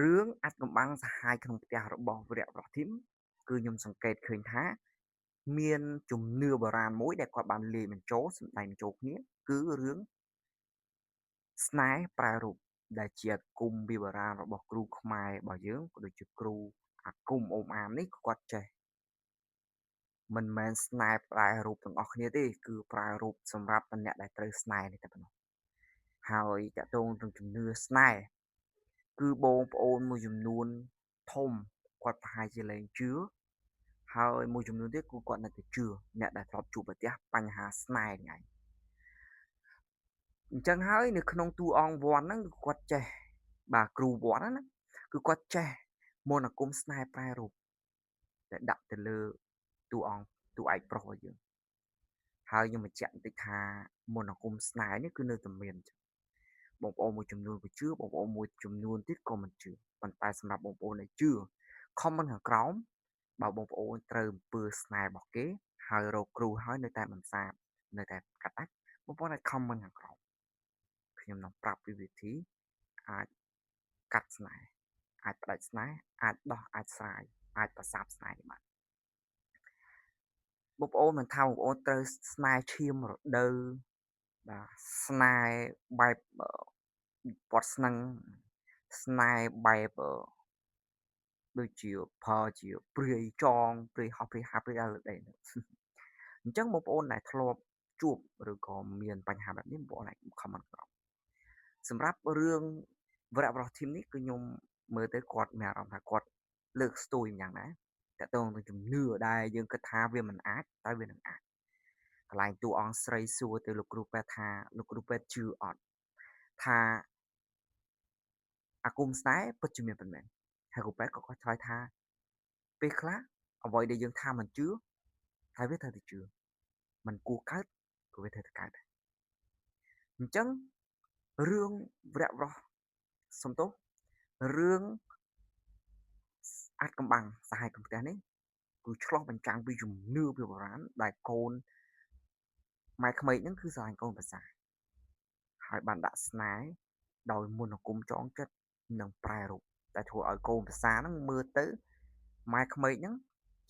រឿងអាថ៌កំបាំងសាហាយក្នុងផ្ទះរបស់វីរៈ ប្រុសធីម គឺខ្ញុំសង្កេតឃើញថាមានជំនឿបុរាណមួយដែលគាត់បានលាយបញ្ចូលសម្ដែងបញ្ចូលគ្នាគឺរឿងស្នេហ៍ប្រែរូបដែលជាអាគមពីបុរាណរបស់គ្រូខ្មែររបស់យើងក៏ដូចជាគ្រូអាគមអូមអាមនេះគាត់ចេះមិនមែនស្នេហ៍ប្រែរូបទាំងអស់គ្នាទេគឺប្រែរូបសម្រាប់តែអ្នកដែលត្រូវស្នេហ៍នេះតែប៉ុណ្ណោះហើយតកតងនឹងជំនឿស្នេហ៍គឺបងប្អូនមួយចំនួនធំគាត់ប្រហែលជាលែងជឿហើយមួយចំនួនទៀតគឺគាត់នៅតែជឿអ្នកដែលធ្លាប់ជួបប្រទះបញ្ហាស្នេហ៍ហ្នឹងឯងអញ្ចឹងហើយនៅក្នុងតួអង្គវត្តហ្នឹងគឺគាត់ចេះបាទគ្រូវត្តហ្នឹងណាគឺគាត់ចេះមន្តអាគមស្នេហ៍ប្រែរូបដែលដាក់ទៅលើតួអង្គតួឯកប្រុសរបស់យើងហើយខ្ញុំបញ្ជាក់បន្តិចថាមន្តអាគមស្នេហ៍នេះគឺនៅតែមានចឹងបងប្អូនមួយចំនួនក៏ជឿបងប្អូនមួយចំនួនទៀតក៏មិនជឿប៉ុន្តែសម្រាប់បងប្អូនដែលជឿខំមិនខាងក្រោមបើបងប្អូនត្រូវអំពើស្នេហ៍របស់គេហើយរកគ្រូហើយនៅតែមិនសាបនៅតែកាត់ដាច់បងប្អូនអាចខំមិនខាងក្រោមខ្ញុំនឹងប្រាប់ពីវិធីអាចកាត់ស្នេហ៍អាចផ្ដាច់ស្នេហ៍អាចដោះអាចស្រាយអាចប្រសាបស្នេហ៍នេះបានបងប្អូនមិនថាបងប្អូនត្រូវស្នេហ៍ឈាមរដូវបាទស្នេហ៍បែបពាត់ស្នឹងស្នេហ៍បែបដូចជាផលជាព្រាយចងព្រាយហោះព្រាយហាប់ព្រាយដើរលើដីអញ្ចឹងបងប្អូនដែលធ្លាប់ជួបឬក៏មានបញ្ហាបែបនេះបងប្អូនអាច comment ក្រោមសម្រាប់រឿងវរៈ ប្រុសធីមនេះគឺខ្ញុំមើលទៅគាត់មានអារម្មណ៍ថាគាត់លើកស្ទួយយ៉ាងណាតើតើនឹងជំនឿដែលយើងគិតថាវាមិនអាចតែវានឹងអាចកន្លែងតួអង្គស្រីសួរទៅលោកគ្រូពេទ្យថាលោកគ្រូពេទ្យជឿអត់ថាអាគមស្នេហ៍ពិតជាមានប៉ុន្មានហើយគ្រូពេទ្យក៏គាត់ឆ្លើយថាពេលខ្លះអ្វីដែលយើងថាមិនជឿតែវាត្រូវតែជឿមិនគួរកើតក៏វាត្រូវតែកើតដែរអញ្ចឹងរឿងវរៈប្រុសសំទោសរឿងអាចកំបាំងសាហាយក្នុងផ្ទះនេះគឺឆ្លោះបញ្ចាំងពីជំនឿពីបុរាណដែលកូនម៉ែក្មេកហ្នឹងគឺស្រឡាញ់កូនប្រសាហើយបានដាក់ស្នេហ៍ដោយមន្តអាគមចងចិត្តនិងប្រែរូបដែលធ្វើឲ្យកូនប្រសាហ្នឹងមើលទៅម៉ែក្មេកហ្នឹង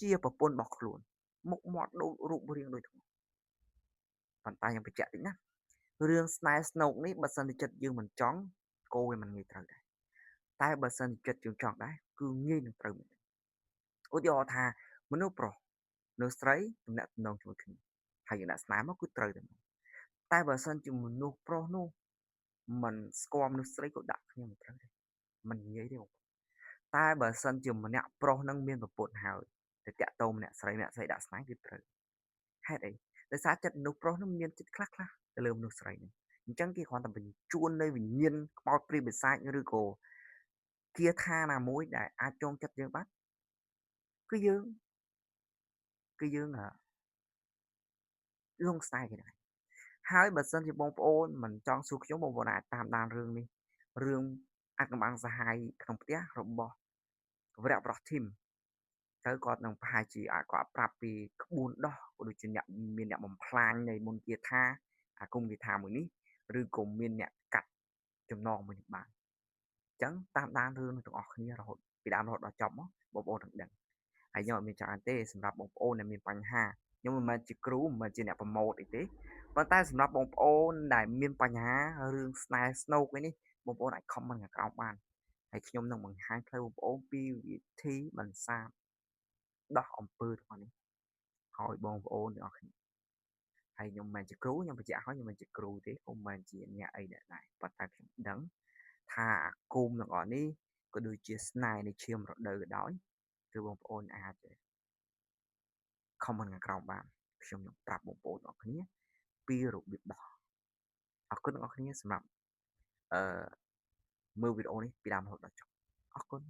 ជាប្រពន្ធរបស់ខ្លួនមុខមាត់ដូចរូបរាងដូចគ្នាប៉ុន្តែខ្ញុំបញ្ជាក់តិចណារឿងស្នេហ៍ស្នូកនេះបើសិនជាចិត្តយើងមិនចង់គោវាមិនងាយត្រូវដែរតែបើសិនជាចិត្តយើងចង់ដែរគឺងាយនឹងត្រូវមែនឧទាហរណ៍ថាមនុស្សប្រុសមនុស្សស្រីទំនាក់ទំនងជាមួយគ្នាហើយយើងដាក់ស្នេហ៍មកគឺត្រូវតែតែបើសិនជាមនុស្សប្រុសនោះមិនស្គាល់មនុស្សស្រីក៏ដាក់គ្នាមិនត្រូវដែរមិនងាយទេបងតែបើសិនជាម្នាក់ប្រុសនឹងមានប្រពន្ធហើយទៅតាក់ទងម្នាក់ស្រីដាក់ស្នេហ៍គឺត្រូវហេតុអីដោយសារចិត្តមនុស្សប្រុសនឹងមានចិត្តខ្លះទៅលើមនុស្សស្រីនេះអញ្ចឹងគេគ្រាន់តែបញ្ជូននៅវិញ្ញាណខ្មោចព្រាយបិសាចឬក៏គាថាណាមួយដែលអាចចងចិត្តយើងបានគឺយើងលងស្នេហ៍គេដែរហើយបើសិនជាបងប្អូនមិនចង់សួរខ្ញុំបងប្អូនអាចតាមដានរឿងនេះរឿងអាថ៌កំបាំងសាហាយក្នុងផ្ទះរបស់វរៈ ប្រុសធីមទៅគាត់នឹងប្រហែលជាអាចគាត់ប្រាប់ពីក្បួនដោះក៏ដូចជាអ្នកមានអ្នកបំផ្លាញនៃមន្តគាថាអាគមគាថាមួយនេះឬក៏មានអ្នកកាត់ចំណងមួយនេះបានអញ្ចឹងតាមដានរឿងទាំងអស់គ្នារហូតពីដើមរហូតដល់ចប់មកបងប្អូននឹងដឹងហើយខ្ញុំអត់មានច្រើនទេសម្រាប់បងប្អូនដែលមានបញ្ហាខ្ញុំមិនមែនជាគ្រូមិនមែនជាអ្នកប្រម៉ូទអីទេប៉ុន្តែសម្រាប់បងប្អូនដែលមានបញ្ហារឿងស្នេហ៍ស្នូកអីនេះបងប្អូនអាច comment ខាងក្រោមបានហើយខ្ញុំនឹងបង្ហាញផ្លូវបងប្អូនពីវិធីបន្សាបដោះអំពើទាំងនេះឲ្យបងប្អូនទាំងអស់គ្នាហើយខ្ញុំមិនមែនជាគ្រូខ្ញុំបញ្ជាក់ឲ្យខ្ញុំមិនជាគ្រូទេខ្ញុំមិនមែនជាអ្នកអីដែរប៉ុន្តែខ្ញុំដឹងថាអាគមទាំងអស់នេះក៏ដូចជាស្នេហ៍នៃឈាមរដូវក៏ដោយគឺបងប្អូនអាច comment ខាងក្រោមបានខ្ញុំនឹងប្រាប់បងប្អូនទាំងអស់គ្នាពីរបៀបដោះអរគុណទាំងអស់គ្នាសម្រាប់អឺមើលវីដេអូនេះពីដើមរហូតដល់ចប់អរគុណ